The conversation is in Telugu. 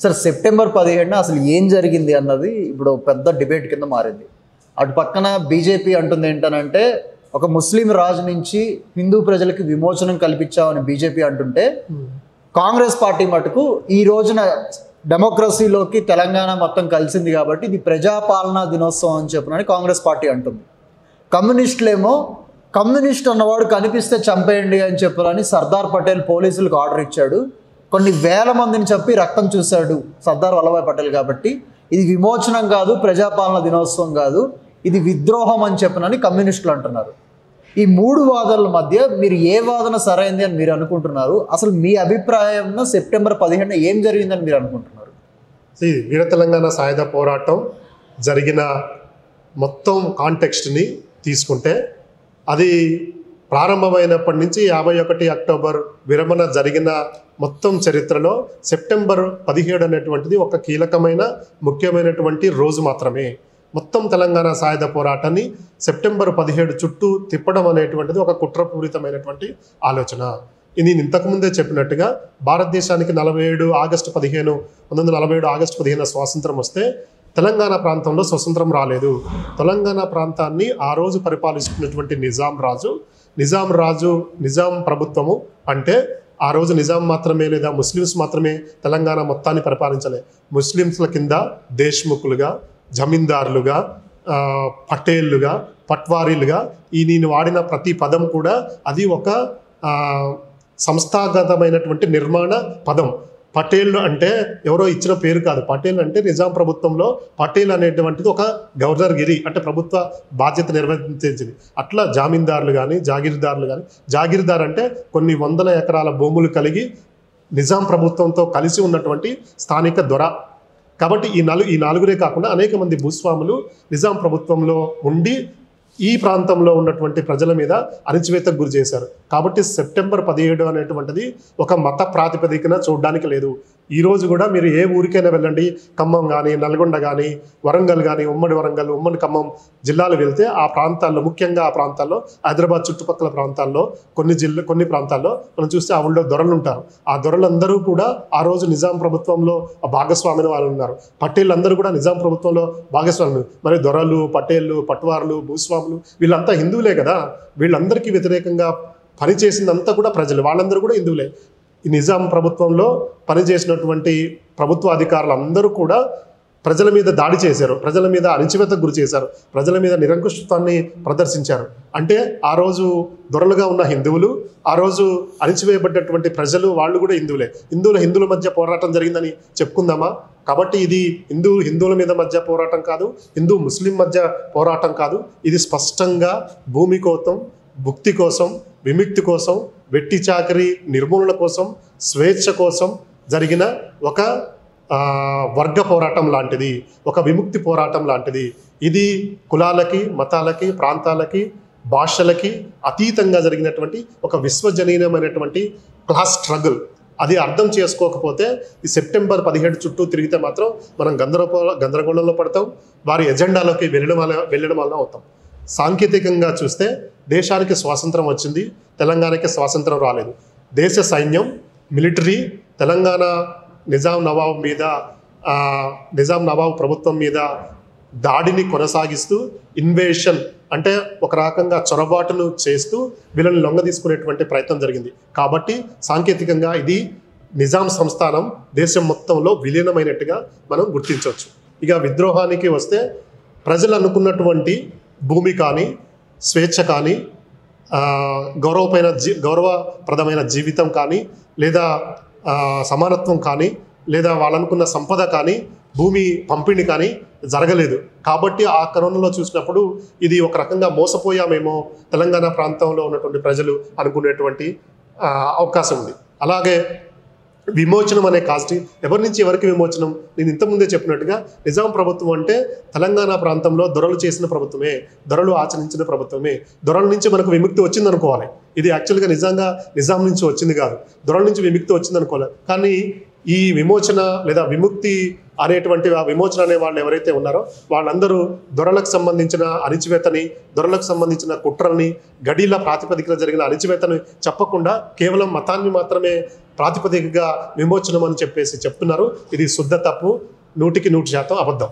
సార్ సెప్టెంబర్ 17న అసలు ఏం జరిగింది అన్నది ఇప్పుడు పెద్ద డిబేట్ కింద మారింది. అటు పక్కన బీజేపీ అంటుంది ఏంటనంటే ఒక ముస్లిం రాజు నుంచి హిందూ ప్రజలకి విమోచనం కల్పించామని బీజేపీ అంటుంటే, కాంగ్రెస్ పార్టీ మటుకు ఈ రోజున డెమోక్రసీలోకి తెలంగాణ మొత్తం కలిసింది కాబట్టి ఇది ప్రజాపాలనా దినోత్సవం అని చెప్పనని కాంగ్రెస్ పార్టీ అంటుంది. కమ్యూనిస్టులేమో కమ్యూనిస్ట్ అన్నవాడు కనిపిస్తే చంపేయండి అని చెప్పాలని సర్దార్ పటేల్ పోలీసులకు ఆర్డర్ ఇచ్చాడు. కొన్ని వేల మందిని చెప్పి రక్తం చూశాడు సర్దార్ వల్లభాయ్ పటేల్. కాబట్టి ఇది విమోచనం కాదు, ప్రజాపాలన దినోత్సవం కాదు, ఇది విద్రోహం అని చెప్పనని కమ్యూనిస్టులు అంటున్నారు. ఈ మూడు వాదనల మధ్య మీరు ఏ వాదన సరైంది అని మీరు అనుకుంటున్నారు? అసలు మీ అభిప్రాయంలో సెప్టెంబర్ 15న ఏం జరిగిందని మీరు అనుకుంటున్నారు? వీర తెలంగాణ సాయుధ పోరాటం జరిగిన మొత్తం కాంటెక్స్ట్ని తీసుకుంటే అది ప్రారంభమైనప్పటి నుంచి 51 అక్టోబర్ విరమణ జరిగిన మొత్తం చరిత్రలో సెప్టెంబర్ 17 అనేటువంటిది ఒక కీలకమైన ముఖ్యమైనటువంటి రోజు మాత్రమే. మొత్తం తెలంగాణ సాయుధ పోరాటాన్ని సెప్టెంబర్ 17 చుట్టూ తిప్పడం అనేటువంటిది ఒక కుట్రపూరితమైనటువంటి ఆలోచన. ఇది ఇంతకుముందే చెప్పినట్టుగా భారతదేశానికి 1947 ఆగస్టు 15 స్వాతంత్రం వస్తే తెలంగాణ ప్రాంతంలో స్వతంత్రం రాలేదు. తెలంగాణ ప్రాంతాన్ని ఆ రోజు పరిపాలిస్తున్నటువంటి నిజాం ప్రభుత్వము అంటే ఆ రోజు నిజాం మాత్రమే లేదా ముస్లిమ్స్ మాత్రమే తెలంగాణ మొత్తాన్ని పరిపాలించలే. ముస్లిమ్స్ల కింద దేశ్ముఖులుగా, జమీందారులుగా, పటేళ్లుగా, పట్వారీలుగా నేను వాడిన ప్రతి పదం కూడా అది ఒక సంస్థాగతమైనటువంటి నిర్మాణ పదం. పటేల్ అంటే ఎవరో ఇచ్చిన పేరు కాదు. పటేల్ అంటే నిజాం ప్రభుత్వంలో పటేల్ అనేటువంటిది ఒక గవర్నర్ గిరి అంటే ప్రభుత్వ బాధ్యత నిర్వర్తించింది. అట్లా జామీందారులు కానీ జాగీర్దార్ అంటే కొన్ని వందల ఎకరాల భూములు కలిగి నిజాం ప్రభుత్వంతో కలిసి ఉన్నటువంటి స్థానిక దొర. కాబట్టి ఈ నాలుగురే కాకుండా అనేక మంది భూస్వాములు నిజాం ప్రభుత్వంలో ఉండి ఈ ప్రాంతంలో ఉన్నటువంటి ప్రజల మీద అణచివేతకు గురి చేశారు. కాబట్టి సెప్టెంబర్ 17 అనేటువంటిది ఒక మత ప్రాతిపదికన చూడడానికి లేదు. ఈరోజు కూడా మీరు ఏ ఊరికైనా వెళ్ళండి, ఖమ్మం కానీ, నల్గొండ కానీ, వరంగల్ కానీ, ఉమ్మడి వరంగల్, ఉమ్మడి ఖమ్మం జిల్లాలు వెళ్తే ఆ ప్రాంతాల్లో, ముఖ్యంగా ఆ ప్రాంతాల్లో, హైదరాబాద్ చుట్టుపక్కల ప్రాంతాల్లో కొన్ని ప్రాంతాల్లో మనం చూస్తే ఆ ఊళ్ళో దొరలు ఉంటారు. ఆ దొరలందరూ కూడా ఆ రోజు నిజాం ప్రభుత్వంలో భాగస్వామిని వాళ్ళు ఉన్నారు. పటేళ్ళు అందరూ కూడా నిజాం ప్రభుత్వంలో భాగస్వాములు. మరి దొరలు, పటేళ్ళు, పట్వార్లు, భూస్వాములు వీళ్ళంతా హిందువులే కదా. వీళ్ళందరికీ వ్యతిరేకంగా పనిచేసిందంతా కూడా ప్రజలు, వాళ్ళందరూ కూడా హిందువులే. ఈ నిజాం ప్రభుత్వంలో పనిచేసినటువంటి ప్రభుత్వ అధికారులు అందరూ కూడా ప్రజల మీద దాడి చేశారు, ప్రజల మీద అణచివేతకు గురి చేశారు, ప్రజల మీద నిరంకుశత్వాన్ని ప్రదర్శించారు. అంటే ఆ రోజు దొరలుగా ఉన్న హిందువులు, ఆ రోజు అణచివేయబడ్డటువంటి ప్రజలు వాళ్ళు కూడా హిందువులే. హిందువుల మధ్య పోరాటం జరిగిందని చెప్పుకుందామా? కాబట్టి ఇది హిందువుల మీద మధ్య పోరాటం కాదు, హిందూ ముస్లిం మధ్య పోరాటం కాదు. ఇది స్పష్టంగా భూమి కోసం, భుక్తి కోసం, విముక్తి కోసం, వెట్టి చాకరీ నిర్మూలన కోసం, స్వేచ్ఛ కోసం జరిగిన ఒక వర్గ పోరాటం లాంటిది, ఒక విముక్తి పోరాటం లాంటిది. ఇది కులాలకి, మతాలకి, ప్రాంతాలకి, భాషలకి అతీతంగా జరిగినటువంటి ఒక విశ్వజనీయమైనటువంటి క్లాస్ స్ట్రగుల్. అది అర్థం చేసుకోకపోతే ఈ సెప్టెంబర్ 17 చుట్టూ తిరిగితే మాత్రం మనం గందరగోళంలో పడతాం, వారి ఎజెండాలోకి వెళ్ళడం వల్ల అవుతాం. సాంకేతికంగా చూస్తే దేశానికి స్వాతంత్రం వచ్చింది, తెలంగాణకి స్వాతంత్రం రాలేదు. దేశ సైన్యం, మిలిటరీ తెలంగాణ నిజాం నవాబ్ ప్రభుత్వం మీద దాడిని కొనసాగిస్తూ ఇన్వేషన్ అంటే ఒక రకంగా చొరబాటును చేస్తూ వీళ్ళని లొంగ తీసుకునేటువంటి ప్రయత్నం జరిగింది. కాబట్టి సాంకేతికంగా ఇది నిజాం సంస్థానం దేశం మొత్తంలో విలీనమైనట్టుగా మనం గుర్తించవచ్చు. ఇక విద్రోహానికి వస్తే ప్రజలు అనుకున్నటువంటి భూమి కానీ, స్వేచ్ఛ కానీ, గౌరవప్రదమైన జీవితం కానీ, లేదా సమానత్వం కానీ, లేదా వాళ్ళనుకున్న సంపద కానీ, భూమి పంపిణీ కానీ జరగలేదు. కాబట్టి ఆ కరోనాలో చూసినప్పుడు ఇది ఒక రకంగా మోసపోయామేమో తెలంగాణ ప్రాంతంలో ఉన్నటువంటి ప్రజలు అనుకునేటువంటి అవకాశం ఉంది. అలాగే విమోచనం అనే కాస్ట్ ఎవరి నుంచి ఎవరికి విమోచనం? నేను ఇంతకుముందే చెప్పినట్టుగా నిజాం ప్రభుత్వం అంటే తెలంగాణ ప్రాంతంలో దొరలు చేసిన ప్రభుత్వమే, దొరలు ఆచరించిన ప్రభుత్వమే. దొరల నుంచి మనకు విముక్తి వచ్చింది అనుకోవాలి. ఇది యాక్చువల్గా నిజాం నుంచి వచ్చింది కాదు, దొరల నుంచి విముక్తి వచ్చింది అనుకోవాలి. కానీ ఈ విమోచన లేదా విముక్తి అనేటువంటి ఆ విమోచన అనే వాళ్ళు ఎవరైతే ఉన్నారో వాళ్ళందరూ దొరలకు సంబంధించిన అణిచివేతని, దొరలకు సంబంధించిన కుట్రల్ని, గడీల ప్రాతిపదికన జరిగిన అణిచివేతని చెప్పకుండా కేవలం మతాన్ని మాత్రమే ప్రాతిపదికగా విమోచనం అని చెప్పేసి చెప్తున్నారు. ఇది శుద్ధ తప్పు, 100% అబద్ధం.